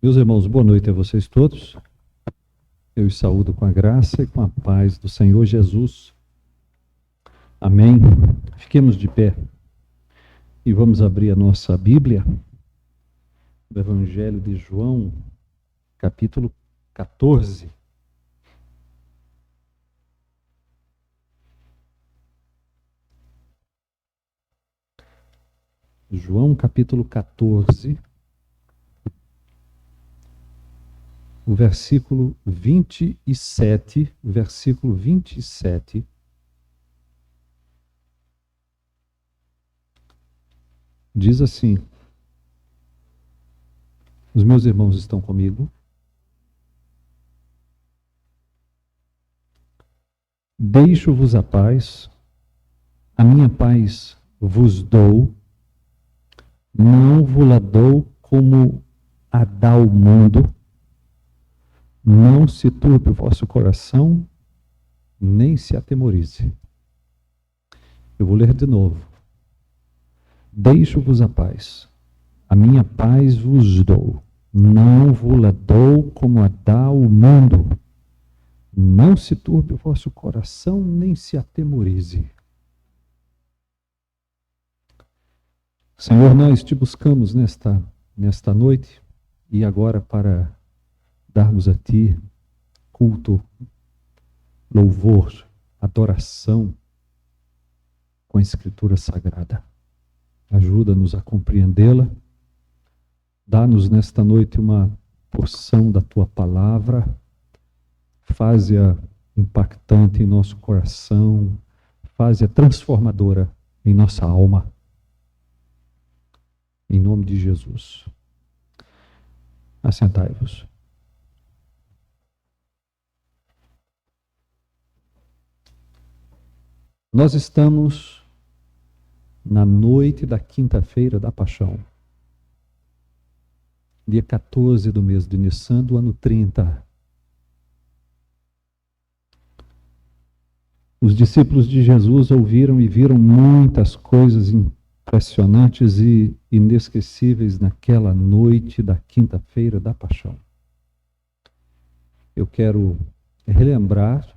Meus irmãos, boa noite a vocês todos. Eu os saúdo com a graça e com a paz do Senhor Jesus. Amém. Fiquemos de pé e vamos abrir a nossa Bíblia, do Evangelho de João, capítulo 14. João, capítulo 14. O versículo 27, diz assim: os meus irmãos estão comigo? Deixo-vos a paz, a minha paz vos dou, não vos-la dou como a dá o mundo. Não se turbe o vosso coração, nem se atemorize. Eu vou ler de novo. Deixo-vos a paz. A minha paz vos dou. Não vos-la dou como a dá o mundo. Não se turbe o vosso coração, nem se atemorize. Senhor, nós te buscamos nesta noite e agora para darmos a Ti culto, louvor, adoração com a Escritura Sagrada. Ajuda-nos a compreendê-la. Dá-nos nesta noite uma porção da Tua Palavra. Faze-a impactante em nosso coração. Faze-a transformadora em nossa alma. Em nome de Jesus. Assentai-vos. Nós estamos na noite da quinta-feira da Paixão, dia 14 do mês de Nissan, do ano 30. Os discípulos de Jesus ouviram e viram muitas coisas impressionantes e inesquecíveis naquela noite da quinta-feira da Paixão. Eu quero relembrar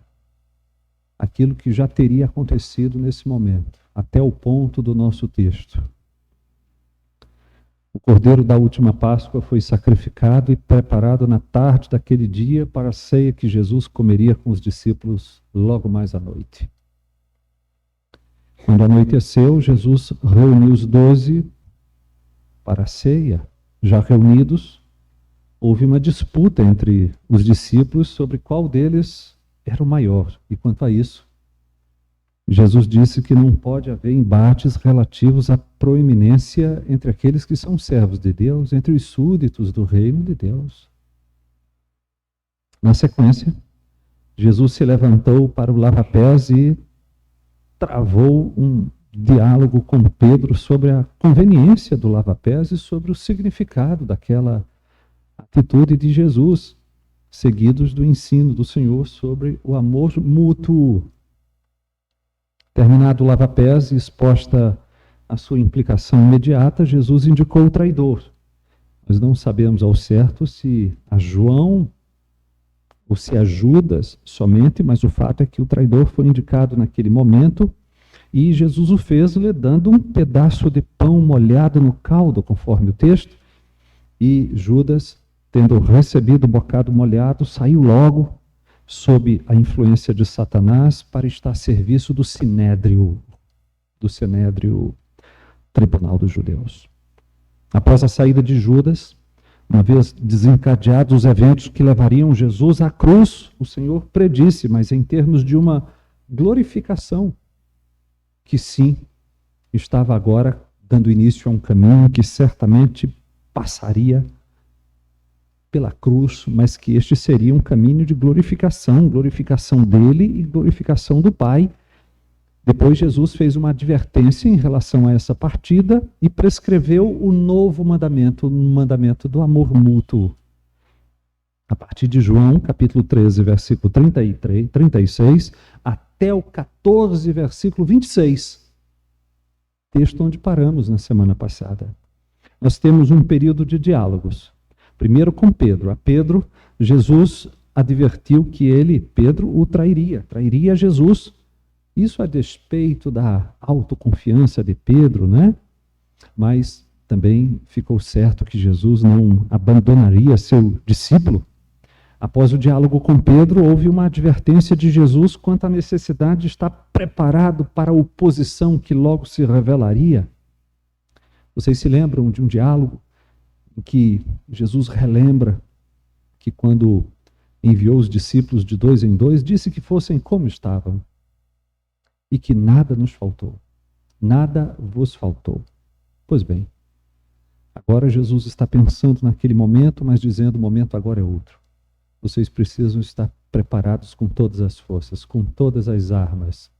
aquilo que já teria acontecido nesse momento, até o ponto do nosso texto. O cordeiro da última Páscoa foi sacrificado e preparado na tarde daquele dia para a ceia que Jesus comeria com os discípulos logo mais à noite. Quando anoiteceu, Jesus reuniu os 12 para a ceia. Já reunidos, houve uma disputa entre os discípulos sobre qual deles era o maior. E quanto a isso, Jesus disse que não pode haver embates relativos à proeminência entre aqueles que são servos de Deus, entre os súditos do reino de Deus. Na sequência, Jesus se levantou para o lava-pés e travou um diálogo com Pedro sobre a conveniência do lava-pés e sobre o significado daquela atitude de Jesus, seguidos do ensino do Senhor sobre o amor mútuo. Terminado o lava-pés e exposta a sua implicação imediata, Jesus indicou o traidor. Nós não sabemos ao certo se a João ou se a Judas somente, mas o fato é que o traidor foi indicado naquele momento e Jesus o fez lhe dando um pedaço de pão molhado no caldo, conforme o texto, e Judas, tendo recebido o bocado molhado, saiu logo sob a influência de Satanás para estar a serviço do Sinédrio Tribunal dos Judeus. Após a saída de Judas, uma vez desencadeados os eventos que levariam Jesus à cruz, o Senhor predisse, mas em termos de uma glorificação, que sim, estava agora dando início a um caminho que certamente passaria pela cruz, mas que este seria um caminho de glorificação dele e glorificação do Pai. Depois Jesus fez uma advertência em relação a essa partida e prescreveu o novo mandamento, o mandamento do amor mútuo. A partir de João, capítulo 13, versículo 36, até o 14, versículo 26. Texto onde paramos na semana passada. Nós temos um período de diálogos. Primeiro com Pedro. A Pedro, Jesus advertiu que ele, Pedro, o trairia Jesus. Isso a despeito da autoconfiança de Pedro, né? Mas também ficou certo que Jesus não abandonaria seu discípulo. Após o diálogo com Pedro, houve uma advertência de Jesus quanto à necessidade de estar preparado para a oposição que logo se revelaria. Vocês se lembram de um diálogo em que Jesus relembra que quando enviou os discípulos de 2 em 2, disse que fossem como estavam e que nada nos faltou, nada vos faltou. Pois bem, agora Jesus está pensando naquele momento, mas dizendo: o momento agora é outro. Vocês precisam estar preparados com todas as forças, com todas as armas.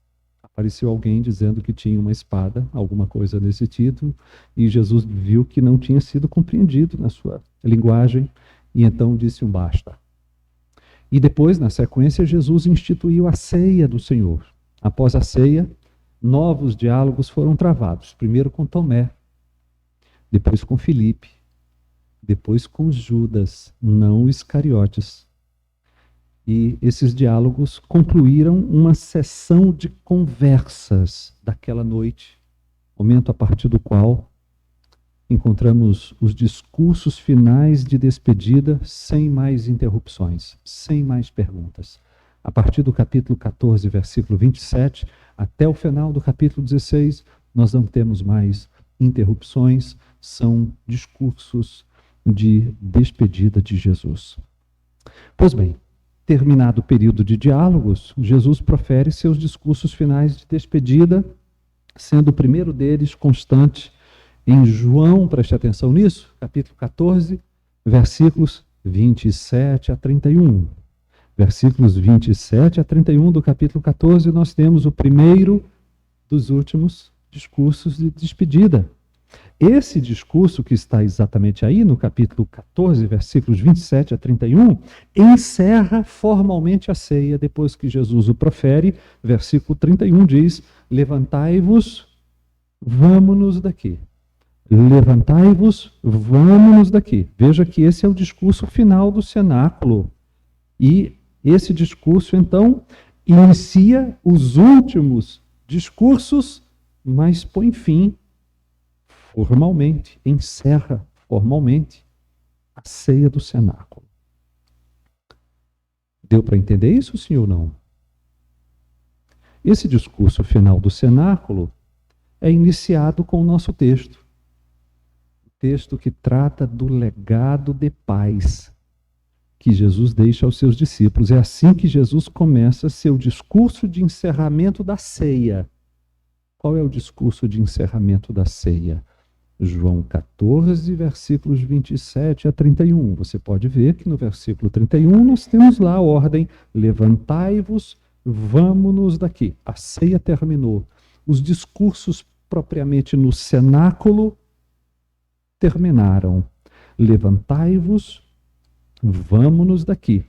Apareceu alguém dizendo que tinha uma espada, alguma coisa nesse título, e Jesus viu que não tinha sido compreendido na sua linguagem, e então disse um basta. E depois, na sequência, Jesus instituiu a ceia do Senhor. Após a ceia, novos diálogos foram travados. Primeiro com Tomé, depois com Filipe, depois com Judas, não Iscariotes. E esses diálogos concluíram uma sessão de conversas daquela noite, momento a partir do qual encontramos os discursos finais de despedida sem mais interrupções, sem mais perguntas. A partir do capítulo 14, versículo 27, até o final do capítulo 16, nós não temos mais interrupções, são discursos de despedida de Jesus. Pois bem, terminado o período de diálogos, Jesus profere seus discursos finais de despedida, sendo o primeiro deles constante em João, preste atenção nisso, capítulo 14, versículos 27 a 31. Versículos 27 a 31 do capítulo 14, nós temos o primeiro dos últimos discursos de despedida. Esse discurso que está exatamente aí, no capítulo 14, versículos 27 a 31, encerra formalmente a ceia, depois que Jesus o profere. Versículo 31 diz: levantai-vos, vamo-nos daqui. Levantai-vos, vamo-nos daqui. Veja que esse é o discurso final do cenáculo. E esse discurso, então, inicia os últimos discursos, mas põe fim formalmente, encerra formalmente a ceia do cenáculo. Deu para entender isso, sim ou não? Esse discurso final do cenáculo é iniciado com o nosso texto. O texto que trata do legado de paz que Jesus deixa aos seus discípulos. É assim que Jesus começa seu discurso de encerramento da ceia. Qual é o discurso de encerramento da ceia? João 14, versículos 27 a 31. Você pode ver que no versículo 31 nós temos lá a ordem: levantai-vos, vamo-nos daqui. A ceia terminou. Os discursos propriamente no cenáculo terminaram. Levantai-vos, vamo-nos daqui.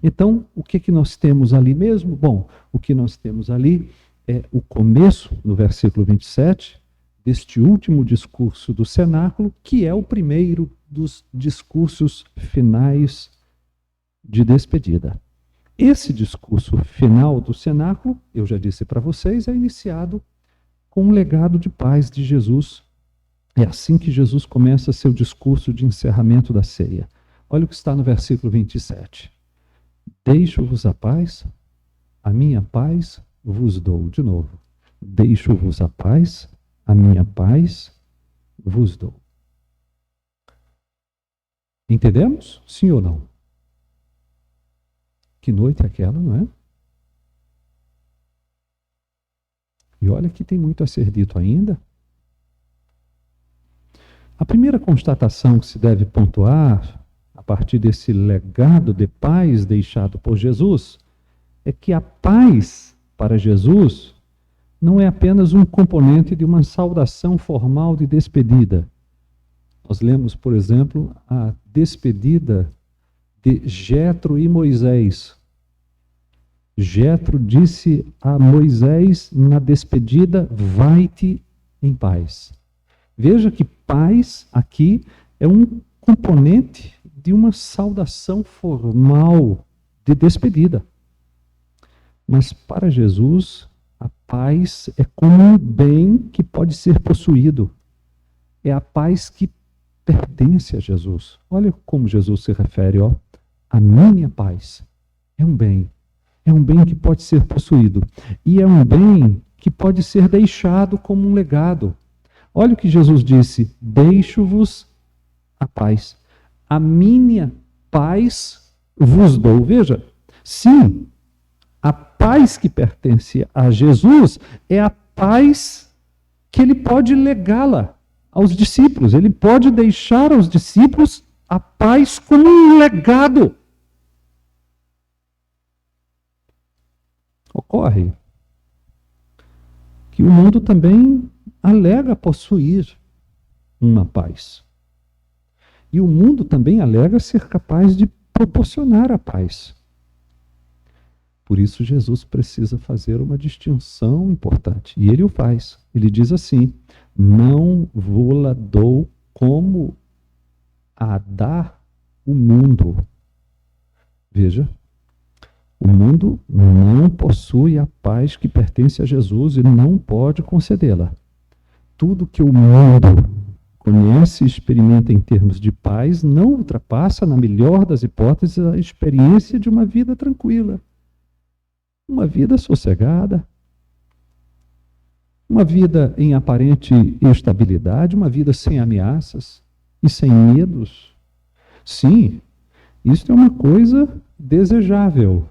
Então, o que nós temos ali mesmo? Bom, o que nós temos ali é o começo, no versículo 27, deste último discurso do cenáculo, que é o primeiro dos discursos finais de despedida. Esse discurso final do cenáculo, eu já disse para vocês, é iniciado com um legado de paz de Jesus. É assim que Jesus começa seu discurso de encerramento da ceia. Olha o que está no versículo 27. Deixo-vos a paz, a minha paz vos dou. De novo. Deixo-vos a paz, a minha paz vos dou. Entendemos? Sim ou não? Que noite é aquela, não é? E olha que tem muito a ser dito ainda. A primeira constatação que se deve pontuar, a partir desse legado de paz deixado por Jesus, é que a paz para Jesus não é apenas um componente de uma saudação formal de despedida. Nós lemos, por exemplo, a despedida de Jetro e Moisés. Jetro disse a Moisés na despedida: vai-te em paz. Veja que paz aqui é um componente de uma saudação formal de despedida. Mas para Jesus, a paz é como um bem que pode ser possuído. É a paz que pertence a Jesus. Olha como Jesus se refere, ó. A minha paz é um bem. É um bem que pode ser possuído. E é um bem que pode ser deixado como um legado. Olha o que Jesus disse: deixo-vos a paz. A minha paz vos dou. Veja, sim, a paz que pertence a Jesus é a paz que ele pode legá-la aos discípulos. Ele pode deixar aos discípulos a paz como um legado. Ocorre que o mundo também alega possuir uma paz. E o mundo também alega ser capaz de proporcionar a paz. Por isso, Jesus precisa fazer uma distinção importante. E ele o faz. Ele diz assim: não vou-la dou como a dar o mundo. Veja, o mundo não possui a paz que pertence a Jesus e não pode concedê-la. Tudo que o mundo conhece e experimenta em termos de paz não ultrapassa, na melhor das hipóteses, a experiência de uma vida tranquila. Uma vida sossegada, uma vida em aparente estabilidade, uma vida sem ameaças e sem medos. Sim, isso é uma coisa desejável.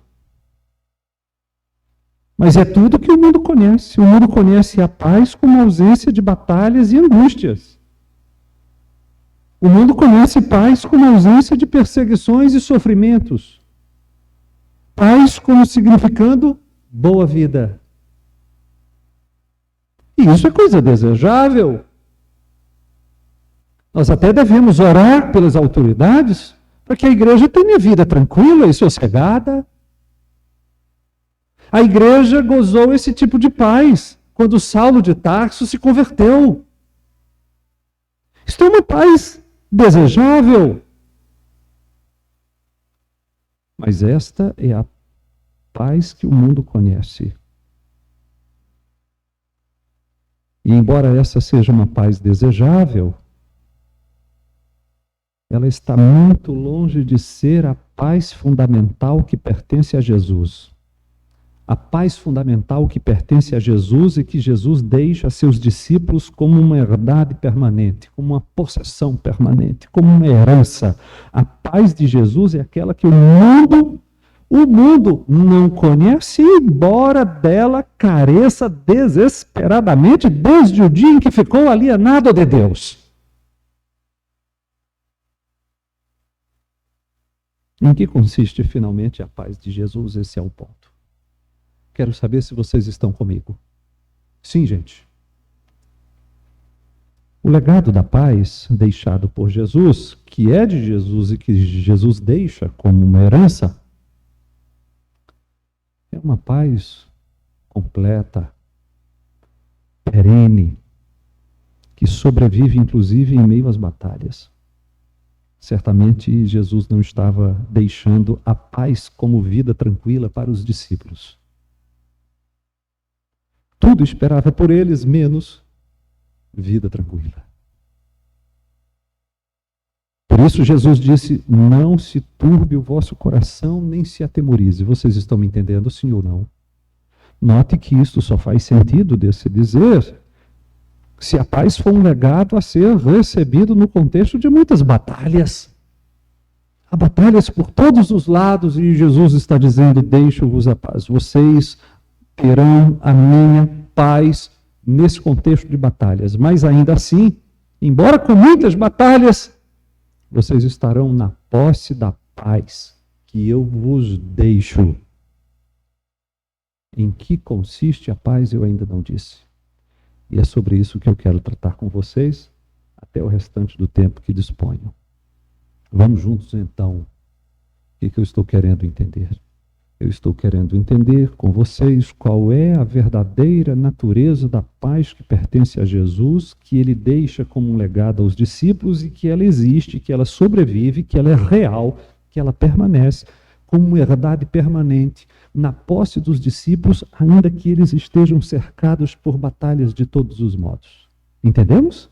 Mas é tudo que o mundo conhece. O mundo conhece a paz como ausência de batalhas e angústias. O mundo conhece paz como ausência de perseguições e sofrimentos. Paz como significando boa vida. E isso é coisa desejável. Nós até devemos orar pelas autoridades para que a igreja tenha vida tranquila e sossegada. A igreja gozou esse tipo de paz quando Saulo de Tarso se converteu. Isto é uma paz desejável. Mas esta é a paz que o mundo conhece. E embora essa seja uma paz desejável, ela está muito longe de ser a paz fundamental que pertence a Jesus. A paz fundamental que pertence a Jesus e que Jesus deixa a seus discípulos como uma herdade permanente, como uma possessão permanente, como uma herança. A paz de Jesus é aquela que o mundo não conhece, embora dela careça desesperadamente desde o dia em que ficou alienado de Deus. Em que consiste finalmente a paz de Jesus? Esse é o ponto. Quero saber se vocês estão comigo. Sim, gente. O legado da paz deixado por Jesus, que é de Jesus e que Jesus deixa como uma herança, é uma paz completa, perene, que sobrevive inclusive em meio às batalhas. Certamente Jesus não estava deixando a paz como vida tranquila para os discípulos. Tudo esperava por eles, menos vida tranquila. Por isso Jesus disse: não se turbe o vosso coração, nem se atemorize. Vocês estão me entendendo, sim ou não? Note que isto só faz sentido desse dizer se a paz for um legado a ser recebido no contexto de muitas batalhas. Há batalhas por todos os lados e Jesus está dizendo: deixo-vos a paz. Vocês terão a minha paz nesse contexto de batalhas. Mas ainda assim, embora com muitas batalhas, vocês estarão na posse da paz que eu vos deixo. Em que consiste a paz, eu ainda não disse. E é sobre isso que eu quero tratar com vocês até o restante do tempo que disponho. Vamos juntos, então. O que eu estou querendo entender? Eu estou querendo entender com vocês qual é a verdadeira natureza da paz que pertence a Jesus, que ele deixa como um legado aos discípulos e que ela existe, que ela sobrevive, que ela é real, que ela permanece como uma herdade permanente na posse dos discípulos, ainda que eles estejam cercados por batalhas de todos os modos. Entendemos?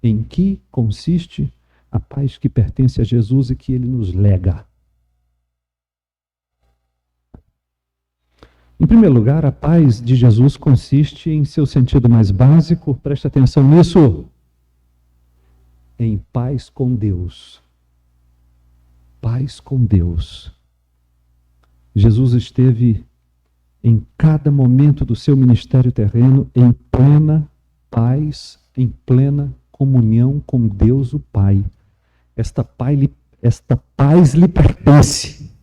Em que consiste a paz que pertence a Jesus e que ele nos lega? Em primeiro lugar, a paz de Jesus consiste em seu sentido mais básico, preste atenção nisso, em paz com Deus. Paz com Deus. Jesus esteve em cada momento do seu ministério terreno em plena paz, em plena comunhão com Deus o Pai. Esta paz lhe pertence.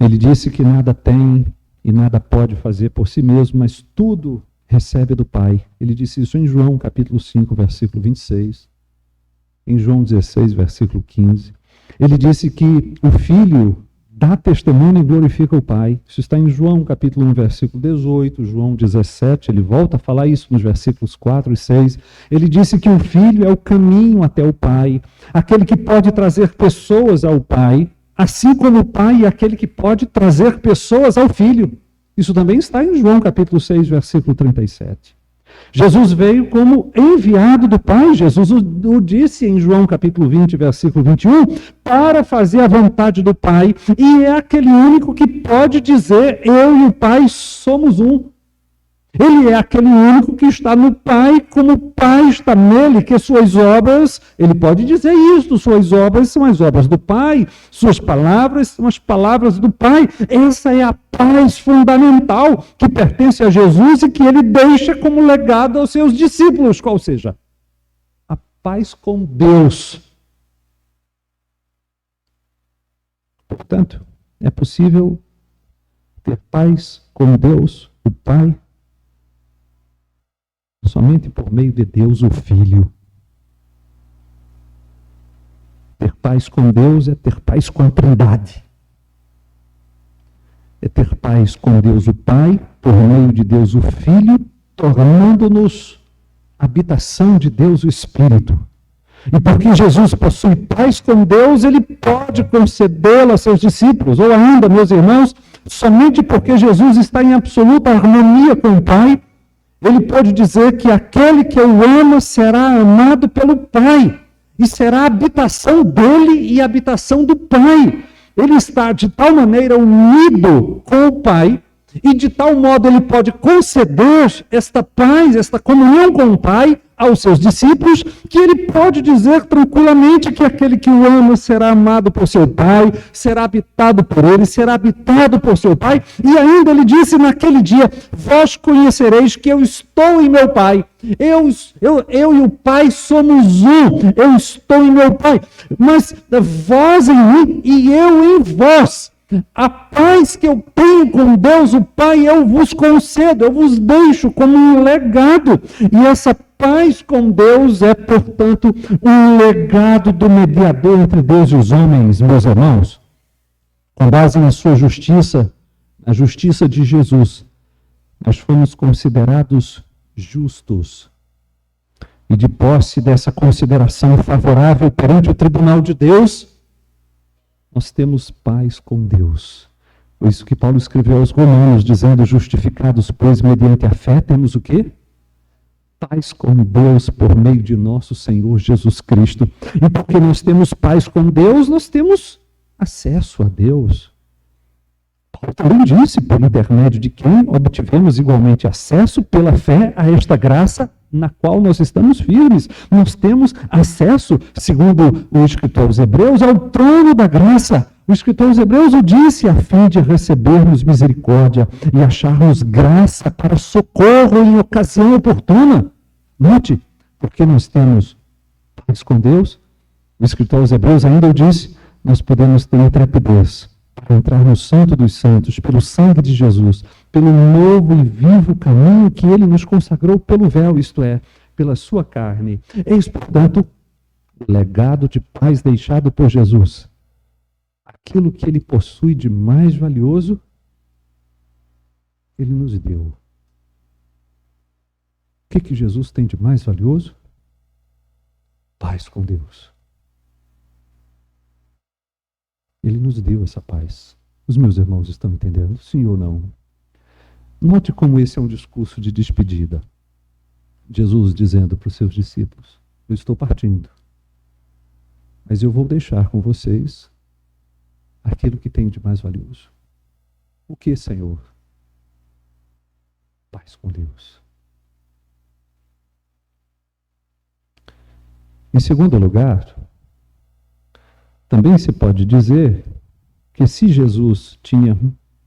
Ele disse que nada tem e nada pode fazer por si mesmo, mas tudo recebe do Pai. Ele disse isso em João capítulo 5, versículo 26. Em João 16, versículo 15. Ele disse que o Filho dá testemunho e glorifica o Pai. Isso está em João capítulo 1, versículo 18, João 17, ele volta a falar isso nos versículos 4 e 6. Ele disse que o Filho é o caminho até o Pai, aquele que pode trazer pessoas ao Pai, assim como o Pai é aquele que pode trazer pessoas ao Filho. Isso também está em João capítulo 6, versículo 37. Jesus veio como enviado do Pai, Jesus o disse em João capítulo 20, versículo 21, para fazer a vontade do Pai, e é aquele único que pode dizer, eu e o Pai somos um. Ele é aquele único que está no Pai, como o Pai está nele, que suas obras, ele pode dizer isso, suas obras são as obras do Pai, suas palavras são as palavras do Pai. Essa é a paz fundamental que pertence a Jesus e que ele deixa como legado aos seus discípulos, qual seja, a paz com Deus. Portanto, é possível ter paz com Deus, o Pai, somente por meio de Deus, o Filho. Ter paz com Deus é ter paz com a Trindade. É ter paz com Deus, o Pai, por meio de Deus, o Filho, tornando-nos habitação de Deus, o Espírito. E porque Jesus possui paz com Deus, ele pode concedê-la a seus discípulos. Ou ainda, meus irmãos, somente porque Jesus está em absoluta harmonia com o Pai, ele pode dizer que aquele que eu amo será amado pelo Pai, e será a habitação dele e a habitação do Pai. Ele está de tal maneira unido com o Pai, e de tal modo ele pode conceder esta paz, esta comunhão com o Pai aos seus discípulos, que ele pode dizer tranquilamente que aquele que o ama será amado por seu Pai, será habitado por ele, será habitado por seu Pai, e ainda ele disse naquele dia, vós conhecereis que eu estou em meu Pai, eu e o Pai somos um, eu estou em meu Pai, mas vós em mim e eu em vós. A paz que eu tenho com Deus, o Pai, eu vos concedo, eu vos deixo como um legado. E essa paz com Deus é, portanto, um legado do mediador entre Deus e os homens, meus irmãos. Com base na sua justiça, a justiça de Jesus, nós fomos considerados justos. E de posse dessa consideração favorável perante o tribunal de Deus, nós temos paz com Deus. Por isso que Paulo escreveu aos Romanos, dizendo, justificados, pois, mediante a fé, temos o quê? Paz com Deus por meio de nosso Senhor Jesus Cristo. E porque nós temos paz com Deus, nós temos acesso a Deus. Paulo também disse, por intermédio de quem obtivemos igualmente acesso pela fé a esta graça na qual nós estamos firmes. Nós temos acesso, segundo o escritor aos Hebreus, ao trono da graça. O escritor aos Hebreus o disse a fim de recebermos misericórdia e acharmos graça para socorro em ocasião oportuna. Note, porque nós temos paz com Deus, o escritor aos Hebreus ainda o disse, nós podemos ter intrepidez para entrar no Santo dos Santos, pelo sangue de Jesus, pelo novo e vivo caminho que ele nos consagrou pelo véu, isto é, pela sua carne. Eis, portanto, o legado de paz deixado por Jesus. aquilo que ele possui de mais valioso, ele nos deu. O que Jesus tem de mais valioso? Paz com Deus. Ele nos deu essa paz. Os meus irmãos estão entendendo? Sim ou não? Note como esse é um discurso de despedida. Jesus dizendo para os seus discípulos: eu estou partindo, mas eu vou deixar com vocês aquilo que tem de mais valioso. O que, Senhor? Paz com Deus. Em segundo lugar, também se pode dizer que se Jesus tinha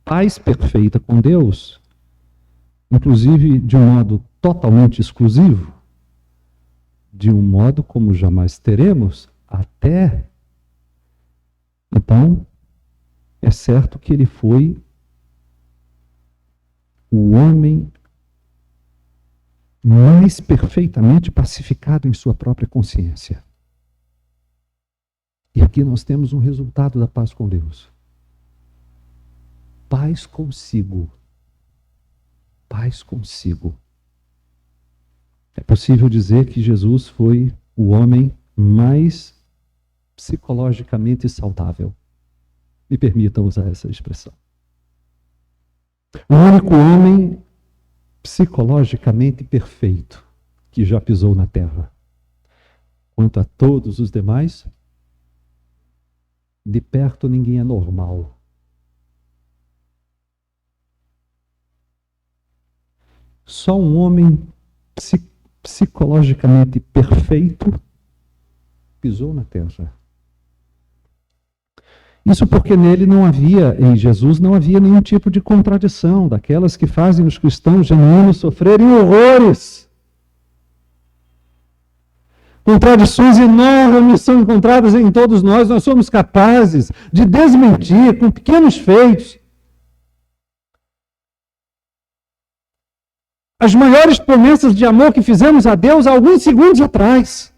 paz perfeita com Deus, inclusive de um modo totalmente exclusivo, de um modo como jamais teremos, até então, é certo que ele foi o homem mais perfeitamente pacificado em sua própria consciência. E aqui nós temos um resultado da paz com Deus. Paz consigo. Paz consigo. É possível dizer que Jesus foi o homem mais psicologicamente saudável. Me permitam usar essa expressão. O único homem psicologicamente perfeito que já pisou na terra. Quanto a todos os demais, de perto ninguém é normal. Só um homem psicologicamente perfeito pisou na terra. Isso porque nele não havia, em Jesus, não havia nenhum tipo de contradição, daquelas que fazem os cristãos genuínos sofrerem horrores. Contradições enormes são encontradas em todos nós. Nós somos capazes de desmentir com pequenos feitos as maiores promessas de amor que fizemos a Deus há alguns segundos atrás.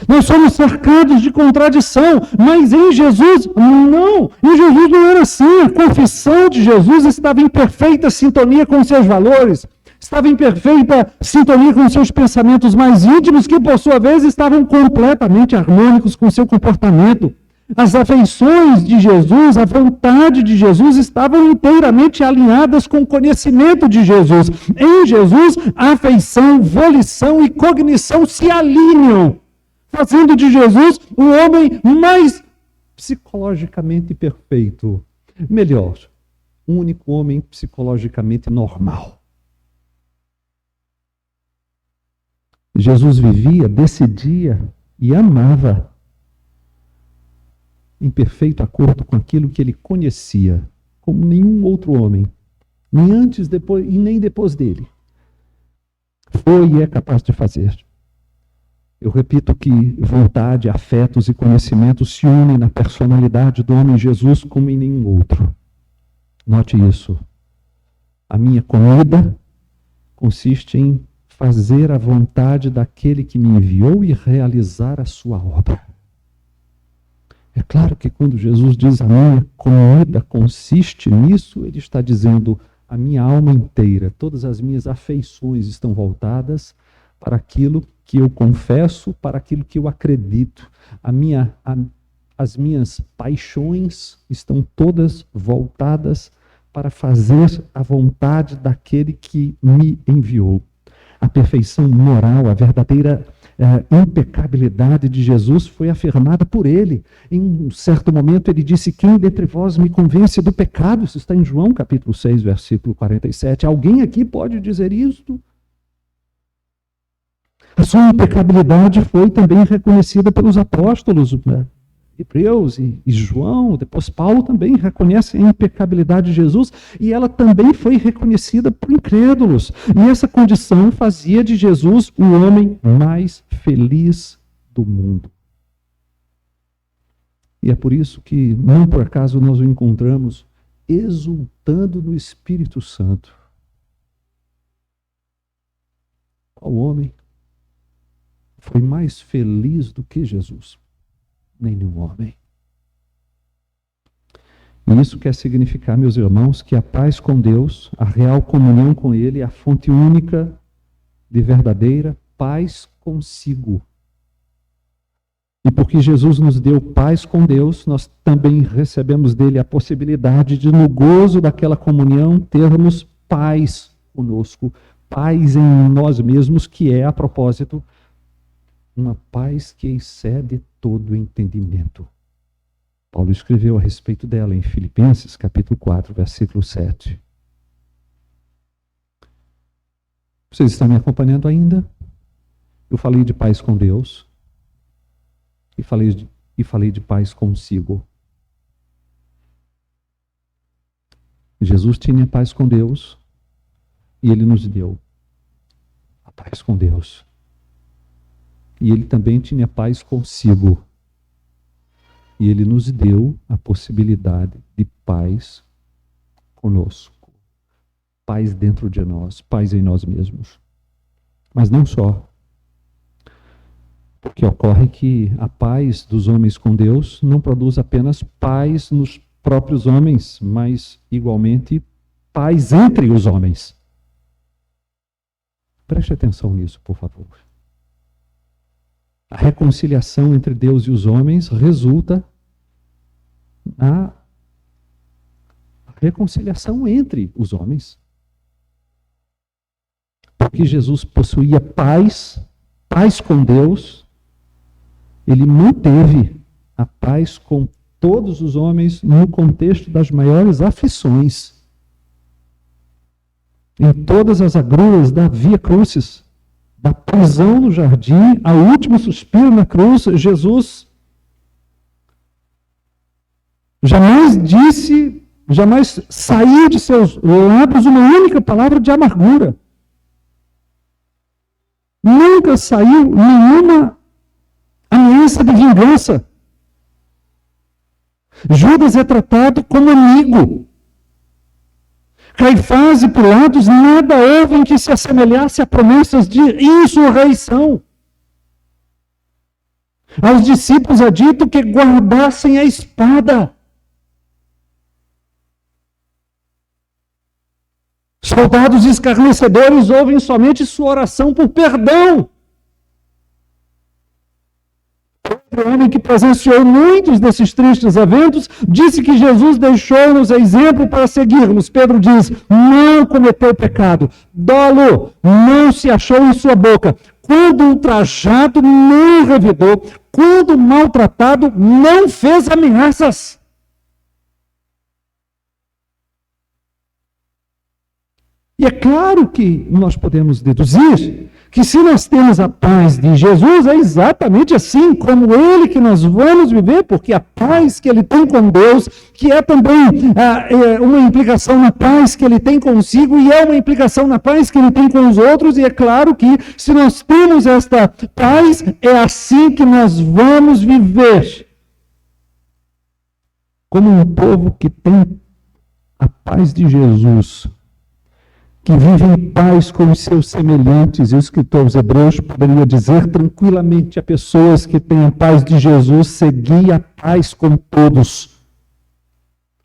Nós somos cercados de contradição, mas em Jesus, não. Em Jesus não era assim. A confissão de Jesus estava em perfeita sintonia com seus valores, estava em perfeita sintonia com seus pensamentos mais íntimos, que por sua vez estavam completamente harmônicos com seu comportamento. As afeições de Jesus, a vontade de Jesus estavam inteiramente alinhadas com o conhecimento de Jesus. Em Jesus, afeição, volição e cognição se alinham, fazendo de Jesus o homem mais psicologicamente perfeito. Melhor, um único homem psicologicamente normal. Jesus vivia, decidia e amava em perfeito acordo com aquilo que ele conhecia, como nenhum outro homem, nem antes, depois e nem depois dele, foi e é capaz de fazer. Eu repito que vontade, afetos e conhecimentos se unem na personalidade do homem Jesus como em nenhum outro. Note isso. A minha comida consiste em fazer a vontade daquele que me enviou e realizar a sua obra. É claro que quando Jesus diz a minha comida consiste nisso, ele está dizendo a minha alma inteira, todas as minhas afeições estão voltadas para aquilo que eu confesso, para aquilo que eu acredito. As minhas paixões estão todas voltadas para fazer a vontade daquele que me enviou. A perfeição moral, a verdadeira impecabilidade de Jesus foi afirmada por ele. Em um certo momento ele disse: quem dentre vós me convence do pecado? Isso está em João capítulo 6, versículo 47. Alguém aqui pode dizer isto? A sua impecabilidade foi também reconhecida pelos apóstolos, Hebreus e João, depois Paulo também reconhece a impecabilidade de Jesus, e ela também foi reconhecida por incrédulos. E essa condição fazia de Jesus o homem mais feliz do mundo. E é por isso que, não por acaso, nós o encontramos exultando no Espírito Santo. Qual homem? foi mais feliz do que Jesus? Nenhum homem. E isso quer significar, meus irmãos, que a paz com Deus, a real comunhão com Ele, é a fonte única de verdadeira paz consigo. E porque Jesus nos deu paz com Deus, nós também recebemos dele a possibilidade de, no gozo daquela comunhão, termos paz conosco, paz em nós mesmos, que é, a propósito, uma paz que excede todo o entendimento. Paulo escreveu a respeito dela em Filipenses, capítulo 4, versículo 7. Vocês estão me acompanhando ainda? Eu falei de paz com Deus e falei de paz consigo. Jesus tinha paz com Deus e Ele nos deu a paz com Deus. E Ele também tinha paz consigo. E Ele nos deu a possibilidade de paz conosco. Paz dentro de nós, paz em nós mesmos. Mas não só. Porque ocorre que a paz dos homens com Deus não produz apenas paz nos próprios homens, mas igualmente paz entre os homens. Preste atenção nisso, por favor. A reconciliação entre Deus e os homens resulta na reconciliação entre os homens. Porque Jesus possuía paz com Deus, Ele manteve a paz com todos os homens no contexto das maiores aflições. Em todas as agruras da Via Crucis, da prisão no jardim, ao último suspiro na cruz, Jesus jamais saiu de seus lábios uma única palavra de amargura. Nunca saiu nenhuma ameaça de vingança. Judas é tratado como amigo. Caifás e Pilatos nada houve em que se assemelhasse a promessas de insurreição. Aos discípulos é dito que guardassem a espada. Soldados escarnecedores ouvem somente sua oração por perdão. Outro homem que presenciou muitos desses tristes eventos disse que Jesus deixou-nos exemplo para seguirmos. Pedro diz: não cometeu pecado, dolo não se achou em sua boca. Quando ultrajado, não revidou. Quando maltratado, não fez ameaças. E é claro que nós podemos deduzir que se nós temos a paz de Jesus, é exatamente assim como Ele que nós vamos viver, porque a paz que Ele tem com Deus, que é também uma implicação na paz que Ele tem consigo, e é uma implicação na paz que Ele tem com os outros, e é claro que se nós temos esta paz, é assim que nós vamos viver. Como um povo que tem a paz de Jesus, que vive em paz com os seus semelhantes, e o escritor aos Hebreus poderia dizer tranquilamente a pessoas que têm a paz de Jesus: segui a paz com todos.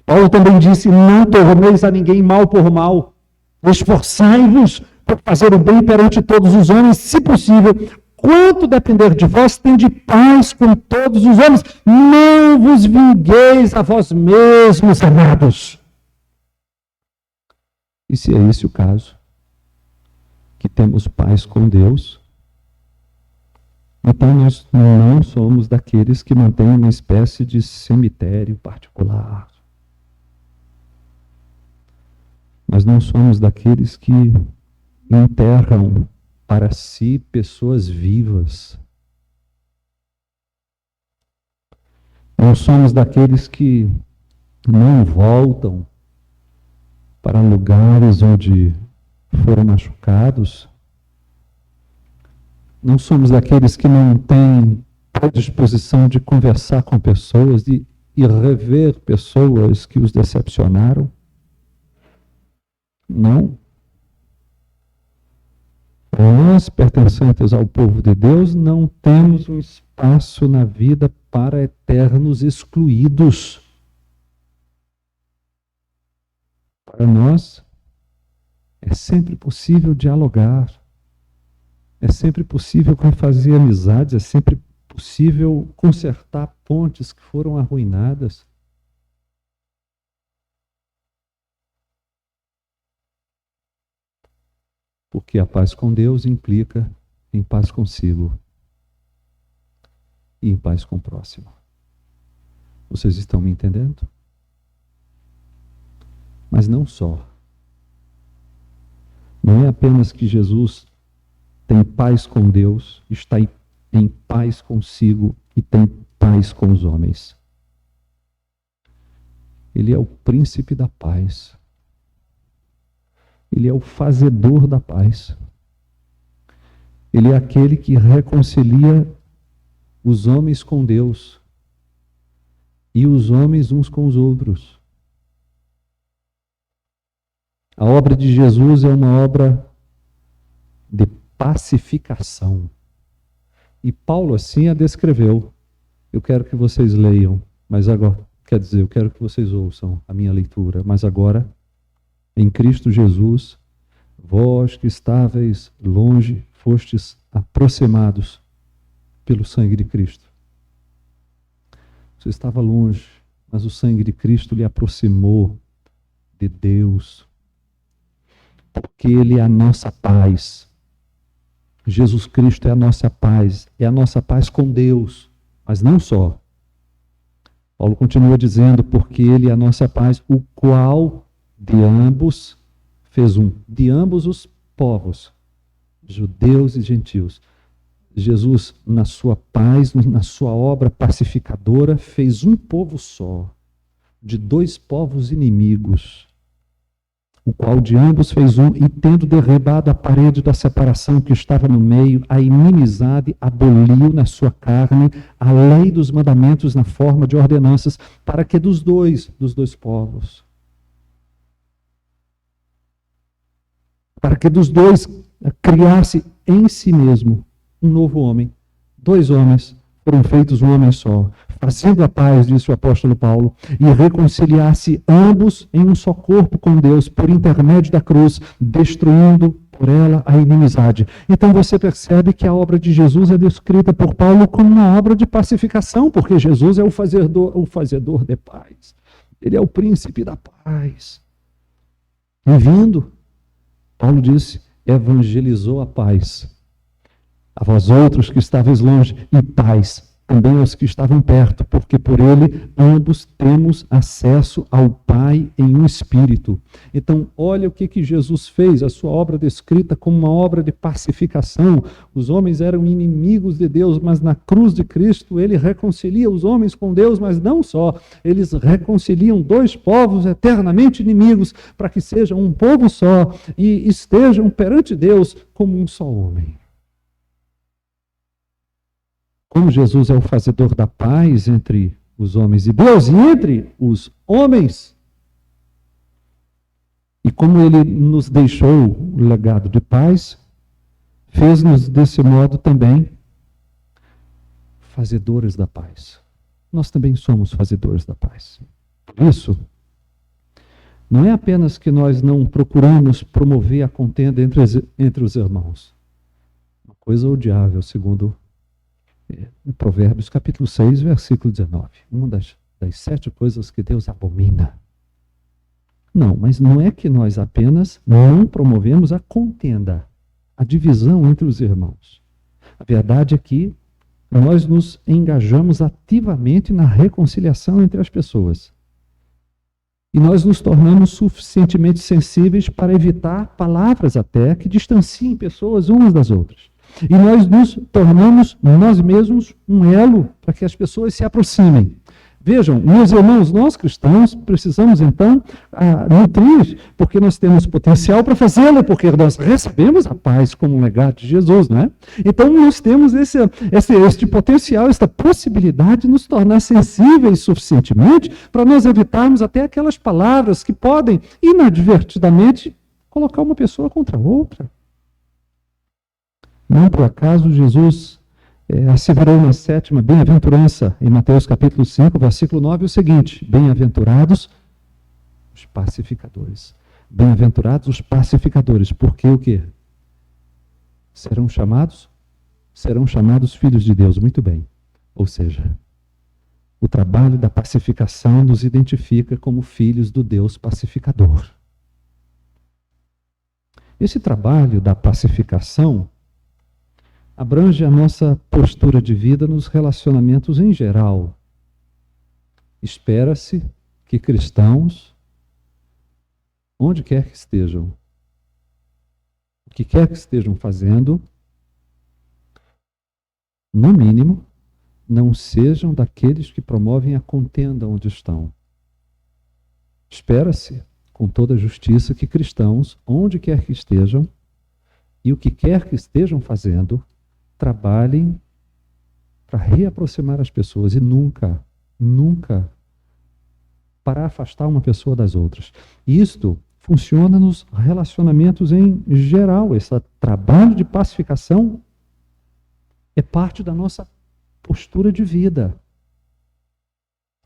Paulo também disse: não torneis a ninguém mal por mal, esforçai-vos por fazer o bem perante todos os homens, se possível. Quanto depender de vós, tende paz com todos os homens. Não vos vingueis a vós mesmos, amados. E se é esse o caso, que temos paz com Deus, então nós não somos daqueles que mantêm uma espécie de cemitério particular. Nós não somos daqueles que enterram para si pessoas vivas. Não somos daqueles que não voltam para lugares onde foram machucados. Não somos daqueles que não têm predisposição de conversar com pessoas e rever pessoas que os decepcionaram. Não. Nós, pertencentes ao povo de Deus, não temos um espaço na vida para eternos excluídos. Para nós, é sempre possível dialogar, é sempre possível refazer amizades, é sempre possível consertar pontes que foram arruinadas. Porque a paz com Deus implica em paz consigo e em paz com o próximo. Vocês estão me entendendo? Mas não só. Não é apenas que Jesus tem paz com Deus, está em paz consigo e tem paz com os homens. Ele é o príncipe da paz. Ele é o fazedor da paz. Ele é aquele que reconcilia os homens com Deus e os homens uns com os outros. A obra de Jesus é uma obra de pacificação. E Paulo assim a descreveu. Eu quero que vocês leiam, mas agora, quer dizer, eu quero que vocês ouçam a minha leitura, mas agora, em Cristo Jesus, vós que estáveis longe, fostes aproximados pelo sangue de Cristo. Você estava longe, mas o sangue de Cristo lhe aproximou de Deus. Porque Ele é a nossa paz. Jesus Cristo é a nossa paz com Deus, mas não só. Paulo continua dizendo, porque Ele é a nossa paz, o qual de ambos fez um, de ambos os povos, judeus e gentios. Jesus, na sua paz, na sua obra pacificadora, fez um povo só, de dois povos inimigos, o qual de ambos fez um, e tendo derribado a parede da separação que estava no meio, a inimizade aboliu na sua carne a lei dos mandamentos na forma de ordenanças, para que dos dois povos, para que dos dois criasse em si mesmo um novo homem. Dois homens foram feitos um homem só, fazendo a paz, disse o apóstolo Paulo, e reconciliasse ambos em um só corpo com Deus, por intermédio da cruz, destruindo por ela a inimizade. Então você percebe que a obra de Jesus é descrita por Paulo como uma obra de pacificação, porque Jesus é o fazedor de paz. Ele é o príncipe da paz. E vindo, Paulo disse, evangelizou a paz. A vós outros que estáveis longe, e paz também aos que estavam perto, porque por ele ambos temos acesso ao Pai em um Espírito. Então, olha o que Jesus fez, a sua obra descrita como uma obra de pacificação. Os homens eram inimigos de Deus, mas na cruz de Cristo ele reconcilia os homens com Deus, mas não só, eles reconciliam dois povos eternamente inimigos, para que sejam um povo só e estejam perante Deus como um só homem. Como Jesus é o fazedor da paz entre os homens e Deus e entre os homens, e como ele nos deixou o legado de paz, fez-nos desse modo também fazedores da paz. Nós também somos fazedores da paz. Por isso, não é apenas que nós não procuramos promover a contenda entre os irmãos. Uma coisa odiável, segundo Provérbios capítulo 6, versículo 19. Uma das 7 coisas que Deus abomina. Não, mas não é que nós apenas não promovemos a contenda, a divisão entre os irmãos. A verdade é que nós nos engajamos ativamente na reconciliação entre as pessoas. E nós nos tornamos suficientemente sensíveis para evitar palavras até que distanciem pessoas umas das outras. E nós nos tornamos, nós mesmos, um elo para que as pessoas se aproximem. Vejam, meus irmãos, nós cristãos precisamos então nutrir, porque nós temos potencial para fazê-lo, porque nós recebemos a paz como um legado de Jesus, não é? Então nós temos este potencial, esta possibilidade de nos tornar sensíveis suficientemente para nós evitarmos até aquelas palavras que podem, inadvertidamente, colocar uma pessoa contra a outra. Não por acaso Jesus asseverou na 7ª bem-aventurança, em Mateus capítulo 5, versículo 9, o seguinte: bem-aventurados os pacificadores. Bem-aventurados os pacificadores, porque o quê? Serão chamados filhos de Deus. Muito bem. Ou seja, o trabalho da pacificação nos identifica como filhos do Deus pacificador. Esse trabalho da pacificação abrange a nossa postura de vida nos relacionamentos em geral. Espera-se que cristãos, onde quer que estejam, o que quer que estejam fazendo, no mínimo, não sejam daqueles que promovem a contenda onde estão. Espera-se, com toda a justiça, que cristãos, onde quer que estejam, e o que quer que estejam fazendo, trabalhem para reaproximar as pessoas e nunca para afastar uma pessoa das outras. Isto funciona nos relacionamentos em geral. Esse trabalho de pacificação é parte da nossa postura de vida.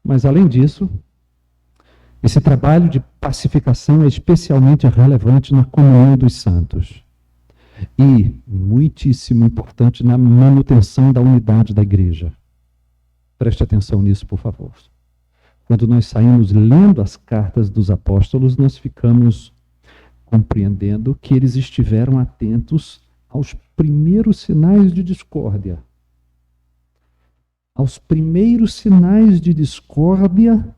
Mas, além disso, esse trabalho de pacificação é especialmente relevante na comunhão dos santos. E muitíssimo importante na manutenção da unidade da igreja. Preste atenção nisso, por favor. Quando nós saímos lendo as cartas dos apóstolos, nós ficamos compreendendo que eles estiveram atentos aos primeiros sinais de discórdia. Aos primeiros sinais de discórdia,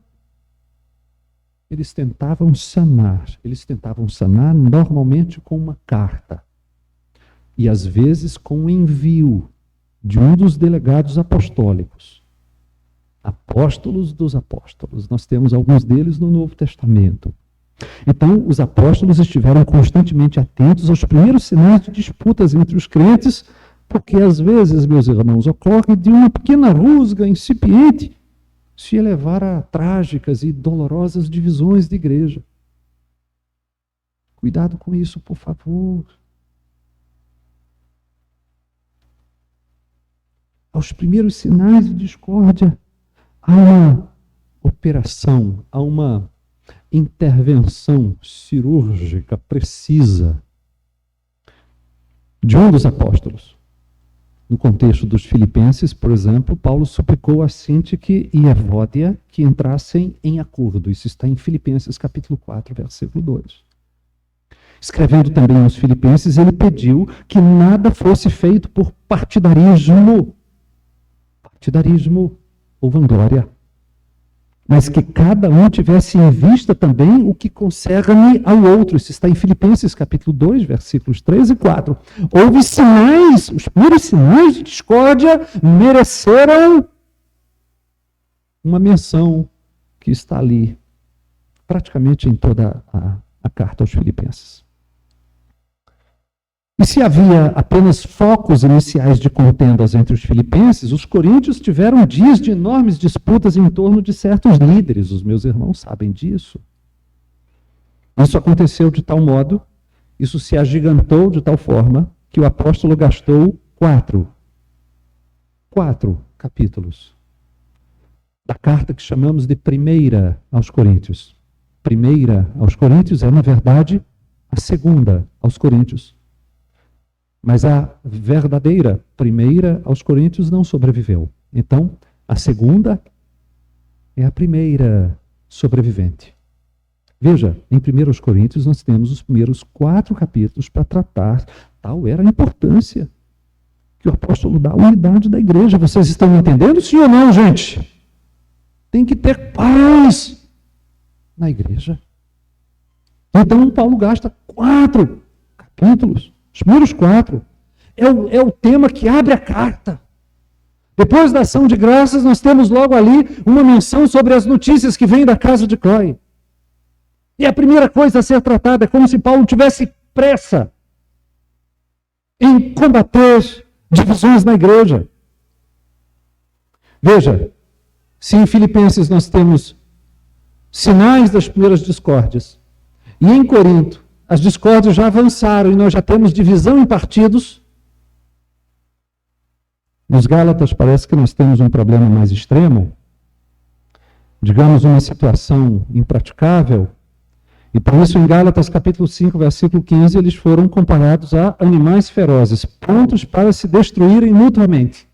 eles tentavam sanar. Eles tentavam sanar normalmente com uma carta. E às vezes com o envio de um dos delegados apostólicos. Apóstolos dos apóstolos. Nós temos alguns deles no Novo Testamento. Então, os apóstolos estiveram constantemente atentos aos primeiros sinais de disputas entre os crentes, porque às vezes, meus irmãos, ocorre de uma pequena rusga incipiente se elevar a trágicas e dolorosas divisões de igreja. Cuidado com isso, por favor. Aos primeiros sinais de discórdia, há uma operação, há uma intervenção cirúrgica precisa de um dos apóstolos. No contexto dos filipenses, por exemplo, Paulo suplicou a Síntique e Evódia que entrassem em acordo. Isso está em Filipenses capítulo 4, versículo 2. Escrevendo também aos filipenses, ele pediu que nada fosse feito por partidarismo ou vanglória, mas que cada um tivesse em vista também o que concerne ao outro. Isso está em Filipenses capítulo 2, versículos 3 e 4. Houve sinais, os primeiros sinais de discórdia mereceram uma menção que está ali, praticamente em toda a carta aos Filipenses. E se havia apenas focos iniciais de contendas entre os filipenses, os coríntios tiveram dias de enormes disputas em torno de certos líderes. Os meus irmãos sabem disso. Isso aconteceu de tal modo, isso se agigantou de tal forma, que o apóstolo gastou quatro capítulos da carta que chamamos de Primeira aos Coríntios. Primeira aos Coríntios é, na verdade, a segunda aos Coríntios. Mas a verdadeira Primeira aos Coríntios não sobreviveu. Então, a segunda é a primeira sobrevivente. Veja, em 1 Coríntios nós temos os primeiros 4 capítulos para tratar. Tal era a importância que o apóstolo dá à unidade da igreja. Vocês estão entendendo, sim ou não, gente? Tem que ter paz na igreja. Então, Paulo gasta 4 capítulos. Os primeiros 4 é o tema que abre a carta. Depois da ação de graças, nós temos logo ali uma menção sobre as notícias que vêm da casa de Cloé. E a primeira coisa a ser tratada é como se Paulo tivesse pressa em combater divisões na igreja. Veja, se em Filipenses nós temos sinais das primeiras discórdias, e em Corinto as discórdias já avançaram e nós já temos divisão em partidos, Nos Gálatas parece que nós temos um problema mais extremo, digamos uma situação impraticável, e por isso em Gálatas capítulo 5, versículo 15, eles foram comparados a animais ferozes, prontos para se destruírem mutuamente.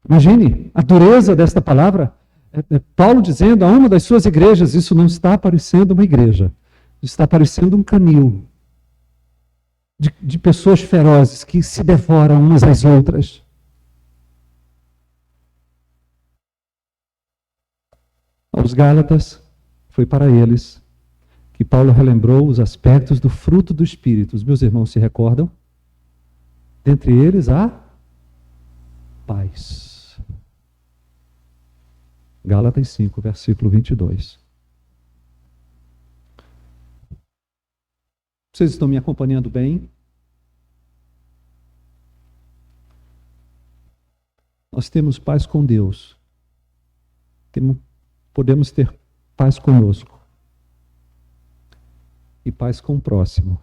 Imagine a dureza desta palavra. Paulo dizendo a uma das suas igrejas, isso não está parecendo uma igreja, está parecendo um canil de pessoas ferozes que se devoram umas às outras. Aos Gálatas, foi para eles que Paulo relembrou os aspectos do fruto do Espírito. Os meus irmãos se recordam? Dentre eles, a paz. Gálatas 5, versículo 22. Vocês estão me acompanhando bem? Nós temos paz com Deus. Podemos ter paz conosco. E paz com o próximo.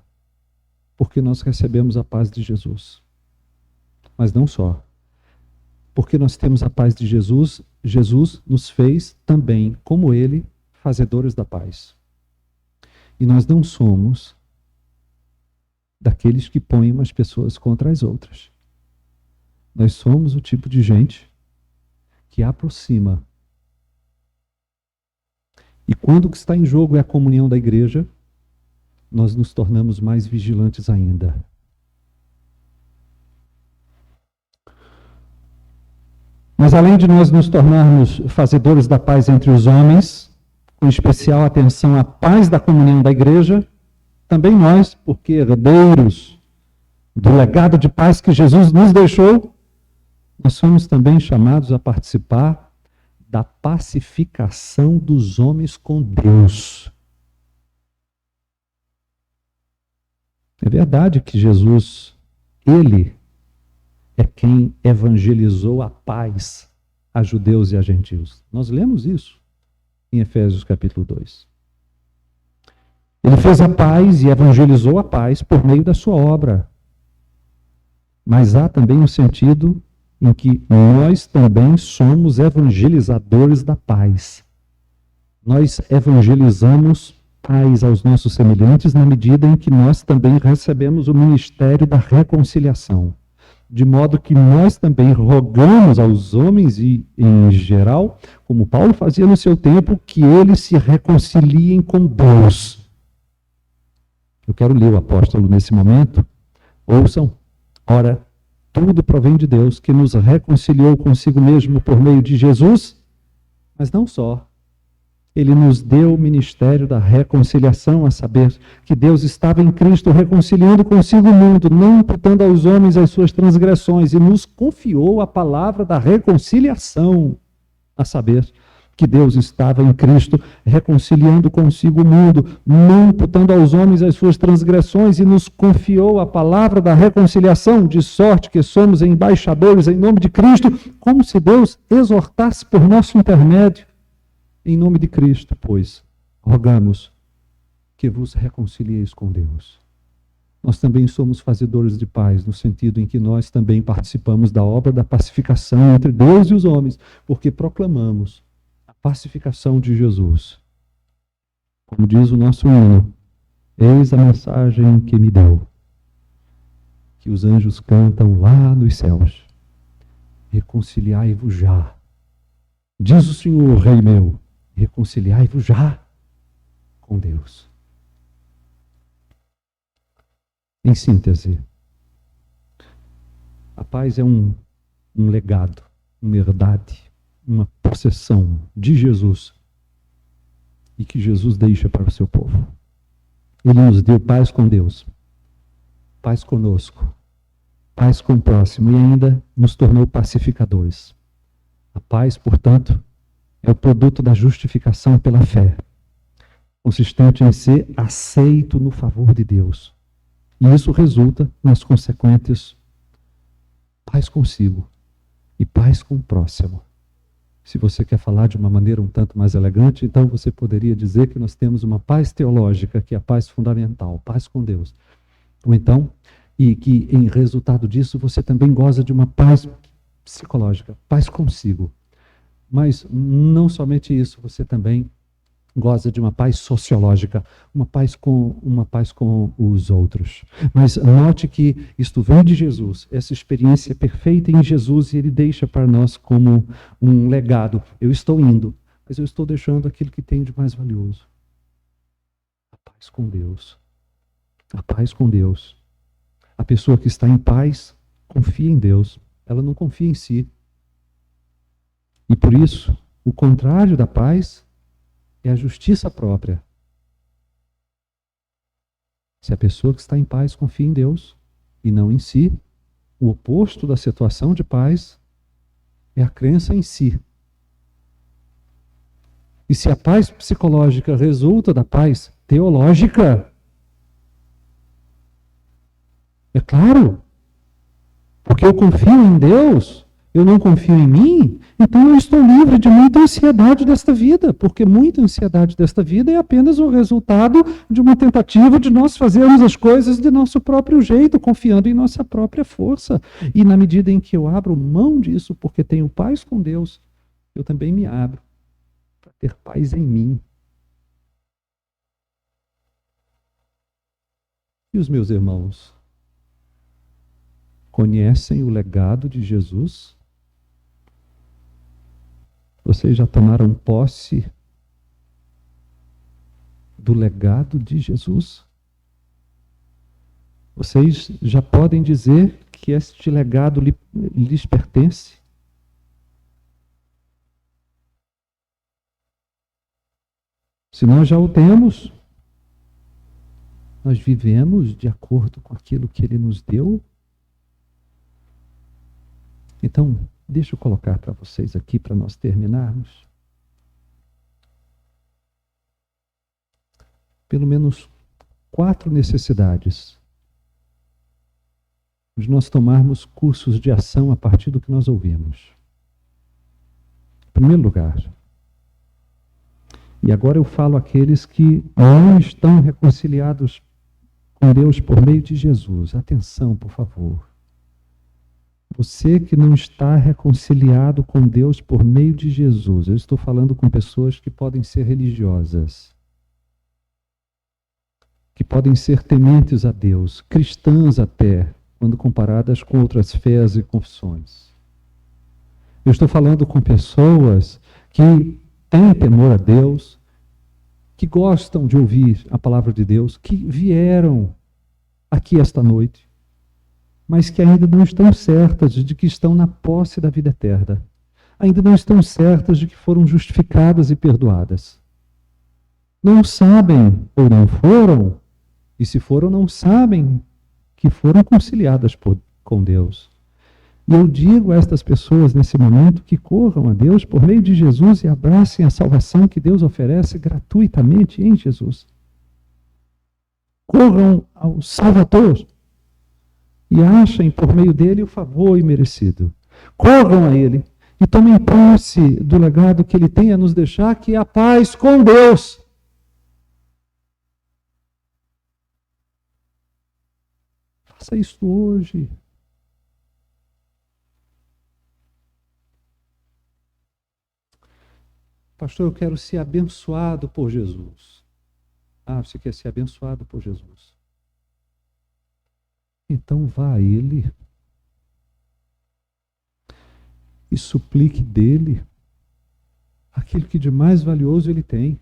Porque nós recebemos a paz de Jesus. Mas não só. Porque nós temos a paz de Jesus, Jesus nos fez também, como Ele, fazedores da paz. E nós não somos daqueles que põem umas pessoas contra as outras. Nós somos o tipo de gente que aproxima. E quando o que está em jogo é a comunhão da igreja, nós nos tornamos mais vigilantes ainda. Mas além de nós nos tornarmos fazedores da paz entre os homens, com especial atenção à paz da comunhão da igreja, também nós, porque herdeiros do legado de paz que Jesus nos deixou, nós somos também chamados a participar da pacificação dos homens com Deus. É verdade que Jesus, Ele é quem evangelizou a paz a judeus e a gentios. Nós lemos isso em Efésios capítulo 2. Ele fez a paz e evangelizou a paz por meio da sua obra. Mas há também um sentido em que nós também somos evangelizadores da paz. Nós evangelizamos paz aos nossos semelhantes na medida em que nós também recebemos o ministério da reconciliação. De modo que nós também rogamos aos homens e em geral, como Paulo fazia no seu tempo, que eles se reconciliem com Deus. Eu quero ler o apóstolo nesse momento. Ouçam, ora, tudo provém de Deus, que nos reconciliou consigo mesmo por meio de Jesus, mas não só. Ele nos deu o ministério da reconciliação, a saber, que Deus estava em Cristo reconciliando consigo o mundo, não imputando aos homens as suas transgressões, e nos confiou a palavra da reconciliação, a saber, que Deus estava em Cristo reconciliando consigo o mundo, não imputando aos homens as suas transgressões, e nos confiou a palavra da reconciliação, de sorte que somos embaixadores em nome de Cristo, como se Deus exortasse por nosso intermédio. Em nome de Cristo, pois, rogamos que vos reconcilieis com Deus. Nós também somos fazedores de paz, no sentido em que nós também participamos da obra da pacificação entre Deus e os homens, porque proclamamos a pacificação de Jesus. Como diz o nosso hino, eis a mensagem que me deu, que os anjos cantam lá nos céus. Reconciliai-vos já. Diz o Senhor, Rei meu, reconciliai-vos já com Deus. Em síntese, a paz é um legado, uma herdade, uma possessão de Jesus e que Jesus deixa para o seu povo. Ele nos deu paz com Deus, paz conosco, paz com o próximo e ainda nos tornou pacificadores. A paz, portanto, é o produto da justificação pela fé, consistente em ser aceito no favor de Deus. E isso resulta nas consequentes paz consigo e paz com o próximo. Se você quer falar de uma maneira um tanto mais elegante, então você poderia dizer que nós temos uma paz teológica, que é a paz fundamental, paz com Deus. Ou então, e que, em resultado disso, você também goza de uma paz psicológica, paz consigo. Mas não somente isso, você também goza de uma paz sociológica, uma paz com os outros. Mas note que isto vem de Jesus, essa experiência perfeita em Jesus, e ele deixa para nós como um legado. Eu estou indo, mas eu estou deixando aquilo que tem de mais valioso. A paz com Deus. A paz com Deus. A pessoa que está em paz confia em Deus, ela não confia em si. E por isso, o contrário da paz é a justiça própria. Se a pessoa que está em paz confia em Deus e não em si, o oposto da situação de paz é a crença em si. E se a paz psicológica resulta da paz teológica, é claro, porque eu confio em Deus, eu não confio em mim, então eu estou livre de muita ansiedade desta vida, porque muita ansiedade desta vida é apenas o resultado de uma tentativa de nós fazermos as coisas de nosso próprio jeito, confiando em nossa própria força. E na medida em que eu abro mão disso, porque tenho paz com Deus, eu também me abro para ter paz em mim. E os meus irmãos conhecem o legado de Jesus? Vocês já tomaram posse do legado de Jesus? Vocês já podem dizer que este legado lhes pertence? Se nós já o temos, nós vivemos de acordo com aquilo que Ele nos deu? Então, deixa eu colocar para vocês aqui, para nós terminarmos, pelo menos 4 necessidades de nós tomarmos cursos de ação a partir do que nós ouvimos. Em primeiro lugar, e agora eu falo àqueles que não estão reconciliados com Deus por meio de Jesus. Atenção, por favor. Você que não está reconciliado com Deus por meio de Jesus, eu estou falando com pessoas que podem ser religiosas, que podem ser tementes a Deus, cristãs até, quando comparadas com outras fés e confissões. Eu estou falando com pessoas que têm temor a Deus, que gostam de ouvir a palavra de Deus, que vieram aqui esta noite, mas que ainda não estão certas de que estão na posse da vida eterna. Ainda não estão certas de que foram justificadas e perdoadas. Não sabem ou não foram, e se foram, não sabem que foram conciliadas com Deus. E eu digo a estas pessoas nesse momento que corram a Deus por meio de Jesus e abracem a salvação que Deus oferece gratuitamente em Jesus. Corram ao Salvador e achem por meio dele o favor imerecido. Corram a ele e tomem posse do legado que ele tem a nos deixar, que é a paz com Deus. Faça isso hoje. Pastor, eu quero ser abençoado por Jesus. Ah, você quer ser abençoado por Jesus? Então vá a Ele e suplique dele aquilo que de mais valioso Ele tem.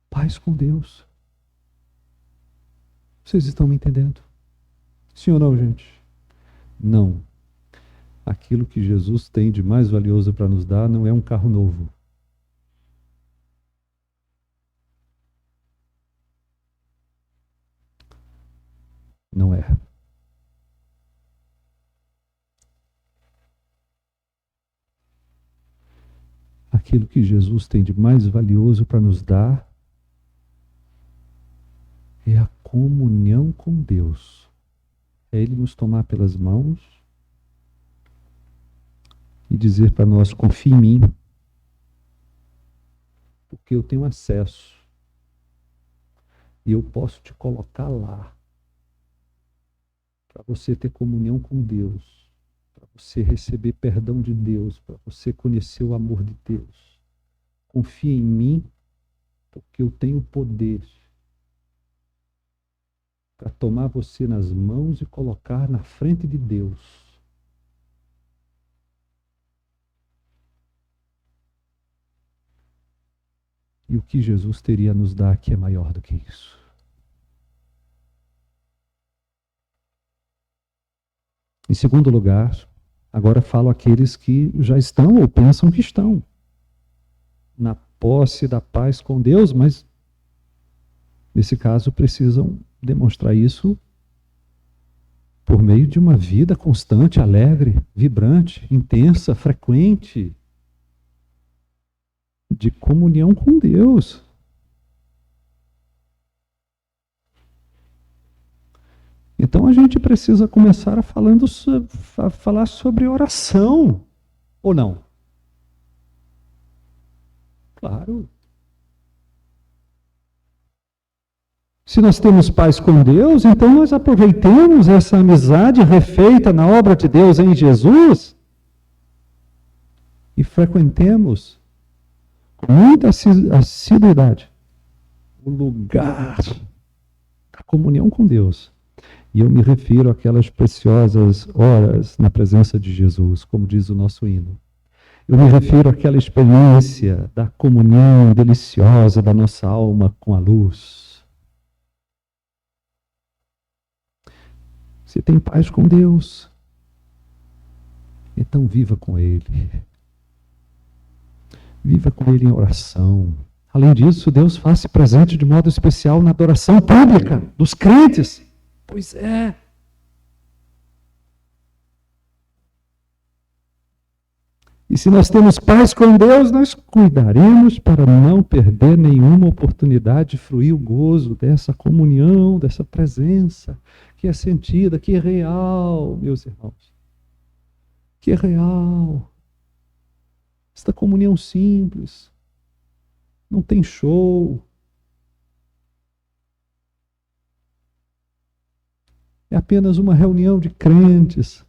Paz com Deus. Vocês estão me entendendo? Sim ou não, gente? Não. Aquilo que Jesus tem de mais valioso para nos dar não é um carro novo. Não é. Aquilo que Jesus tem de mais valioso para nos dar é a comunhão com Deus. É Ele nos tomar pelas mãos e dizer para nós: confie em mim, porque eu tenho acesso. E eu posso te colocar lá para você ter comunhão com Deus, para você receber perdão de Deus, para você conhecer o amor de Deus. Confia em mim, porque eu tenho poder para tomar você nas mãos e colocar na frente de Deus. E o que Jesus teria a nos dar aqui é maior do que isso. Em segundo lugar, agora falo àqueles que já estão ou pensam que estão na posse da paz com Deus, mas nesse caso precisam demonstrar isso por meio de uma vida constante, alegre, vibrante, intensa, frequente, de comunhão com Deus. Então a gente precisa começar a falar sobre oração, ou não? Claro. Se nós temos paz com Deus, então nós aproveitemos essa amizade refeita na obra de Deus em Jesus e frequentemos com muita assiduidade o lugar da comunhão com Deus. E eu me refiro àquelas preciosas horas na presença de Jesus, como diz o nosso hino. Eu me refiro àquela experiência da comunhão deliciosa da nossa alma com a luz. Você tem paz com Deus, então viva com Ele. Viva com Ele em oração. Além disso, Deus faz-se presente de modo especial na adoração pública dos crentes. Pois é. E se nós temos paz com Deus, nós cuidaremos para não perder nenhuma oportunidade de fruir o gozo dessa comunhão, dessa presença, que é sentida, que é real, meus irmãos. Que é real. Esta comunhão simples. Não tem show. É apenas uma reunião de crentes,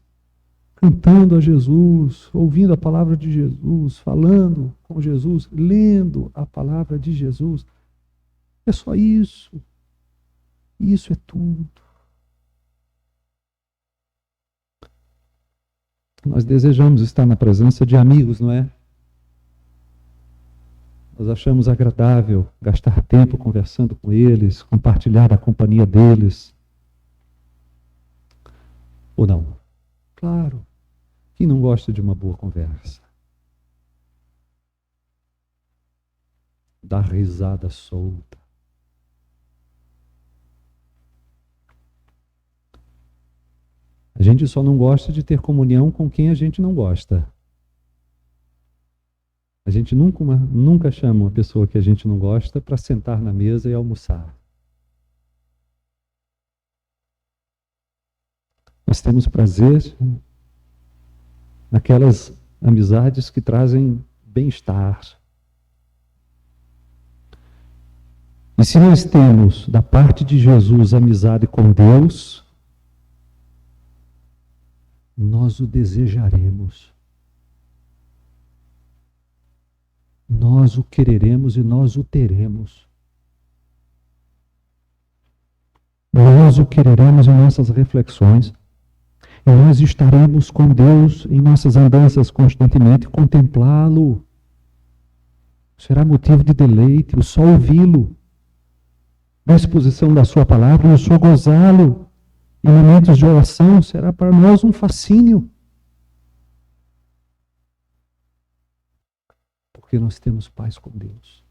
cantando a Jesus, ouvindo a palavra de Jesus, falando com Jesus, lendo a palavra de Jesus. É só isso. Isso é tudo. Nós desejamos estar na presença de amigos, não é? Nós achamos agradável gastar tempo conversando com eles, compartilhar a companhia deles. Ou não? Claro. Quem não gosta de uma boa conversa? Dar risada solta. A gente só não gosta de ter comunhão com quem a gente não gosta. A gente nunca chama uma pessoa que a gente não gosta para sentar na mesa e almoçar. Nós temos prazer naquelas amizades que trazem bem-estar. E se nós temos, da parte de Jesus, amizade com Deus, nós o desejaremos. Nós o quereremos e nós o teremos. Nós o quereremos em nossas reflexões. E nós estaremos com Deus em nossas andanças constantemente, contemplá-lo. Será motivo de deleite, o só ouvi-lo. Na exposição da sua palavra, o só gozá-lo. Em momentos de oração, será para nós um fascínio. Porque nós temos paz com Deus.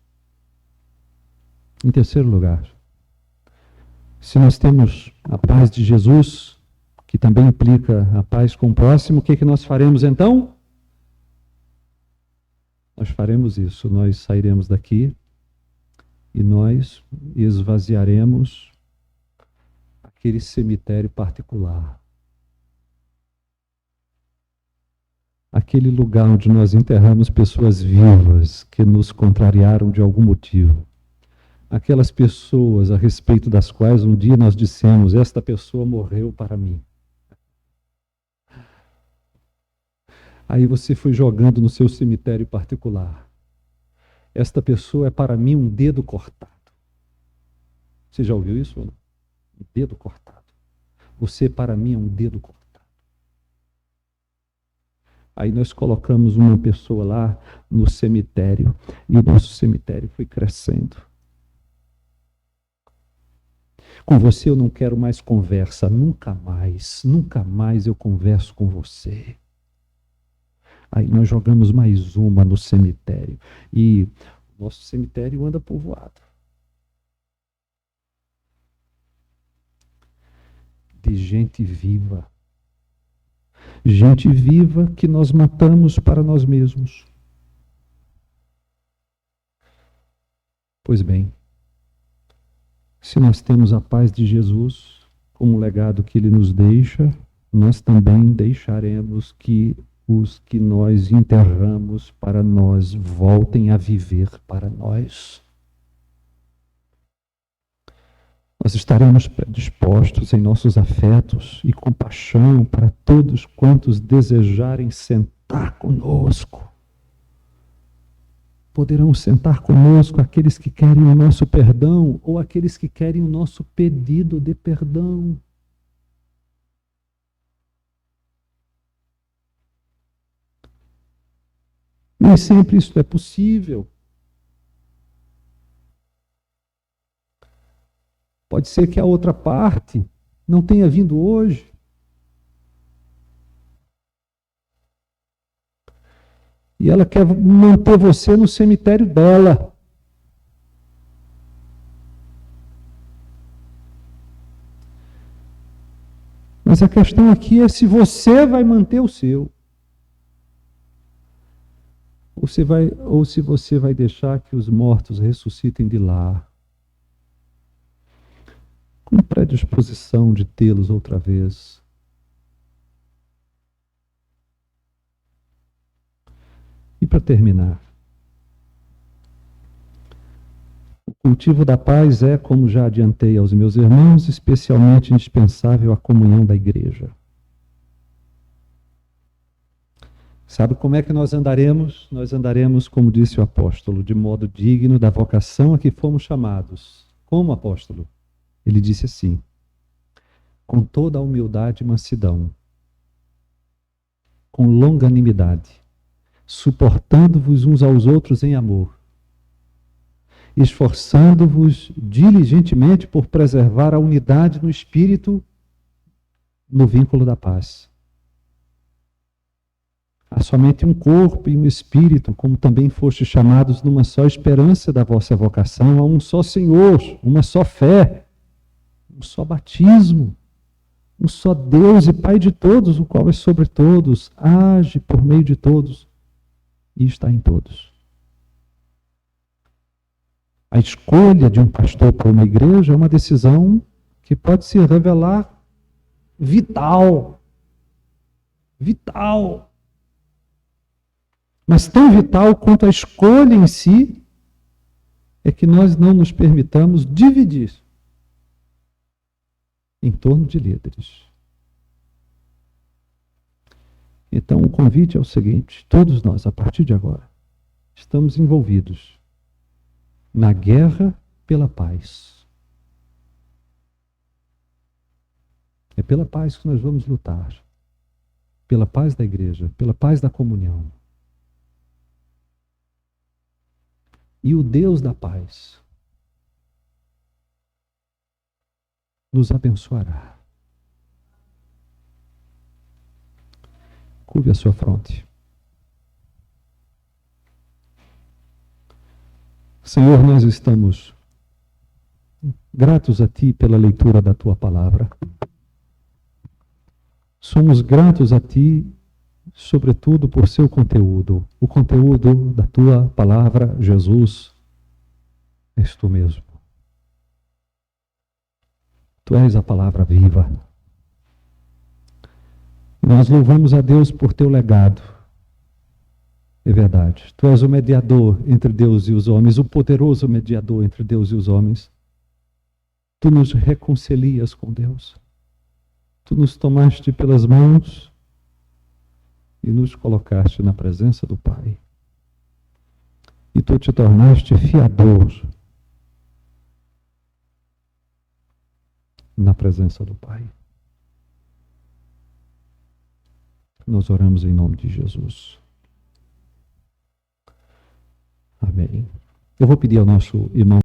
Em terceiro lugar, se nós temos a paz de Jesus, que também implica a paz com o próximo, o que nós faremos então? Nós faremos isso, nós sairemos daqui e nós esvaziaremos aquele cemitério particular. Aquele lugar onde nós enterramos pessoas vivas que nos contrariaram de algum motivo. aquelas pessoas a respeito das quais um dia nós dissemos: esta pessoa morreu para mim. Aí você foi jogando no seu cemitério particular: esta pessoa é para mim um dedo cortado. Você já ouviu isso? Um dedo cortado. Você para mim é um dedo cortado. Aí nós colocamos uma pessoa lá no cemitério e o nosso cemitério foi crescendo. Com você eu não quero mais conversa, nunca mais eu converso com você. Aí nós jogamos mais uma no cemitério e o nosso cemitério anda povoado de gente viva. Gente viva que nós matamos para nós mesmos. Pois bem, se nós temos a paz de Jesus como legado que Ele nos deixa, nós também deixaremos que os que nós enterramos para nós voltem a viver para nós. Nós estaremos predispostos em nossos afetos e compaixão para todos quantos desejarem sentar conosco. Poderão sentar conosco aqueles que querem o nosso perdão ou aqueles que querem o nosso pedido de perdão. Nem sempre isso é possível. Pode ser que a outra parte não tenha vindo hoje. E ela quer manter você no cemitério dela. Mas a questão aqui é se você vai manter o seu. Ou se você vai deixar que os mortos ressuscitem de lá. Com predisposição de tê-los outra vez. E para terminar, o cultivo da paz é, como já adiantei aos meus irmãos, especialmente indispensável à comunhão da igreja. Sabe como é que nós andaremos? Nós andaremos, como disse o apóstolo, de modo digno da vocação a que fomos chamados. Como, apóstolo? Ele disse assim: com toda a humildade e mansidão, com longanimidade, suportando-vos uns aos outros em amor, esforçando-vos diligentemente por preservar a unidade no espírito, no vínculo da paz. Há somente um corpo e um espírito, como também fostes chamados numa só esperança da vossa vocação, a um só Senhor, uma só fé, um só batismo, um só Deus e Pai de todos, o qual é sobre todos, age por meio de todos e está em todos. A escolha de um pastor para uma igreja é uma decisão que pode se revelar vital. Vital. Mas tão vital quanto a escolha em si é que nós não nos permitamos dividir em torno de líderes. Então o convite é o seguinte: todos nós, a partir de agora, estamos envolvidos na guerra pela paz. É pela paz que nós vamos lutar. Pela paz da igreja, pela paz da comunhão. E o Deus da paz nos abençoará. Curve a sua fronte. Senhor, nós estamos gratos a Ti pela leitura da Tua palavra. Somos gratos a Ti, sobretudo por seu conteúdo. O conteúdo da Tua palavra, Jesus, és Tu mesmo. Tu és a palavra viva. Nós louvamos a Deus por Teu legado. É verdade. Tu és o mediador entre Deus e os homens, o poderoso mediador entre Deus e os homens. Tu nos reconcilias com Deus. Tu nos tomaste pelas mãos e nos colocaste na presença do Pai. E tu te tornaste fiador na presença do Pai. Nós oramos em nome de Jesus. Amém. Eu vou pedir ao nosso irmão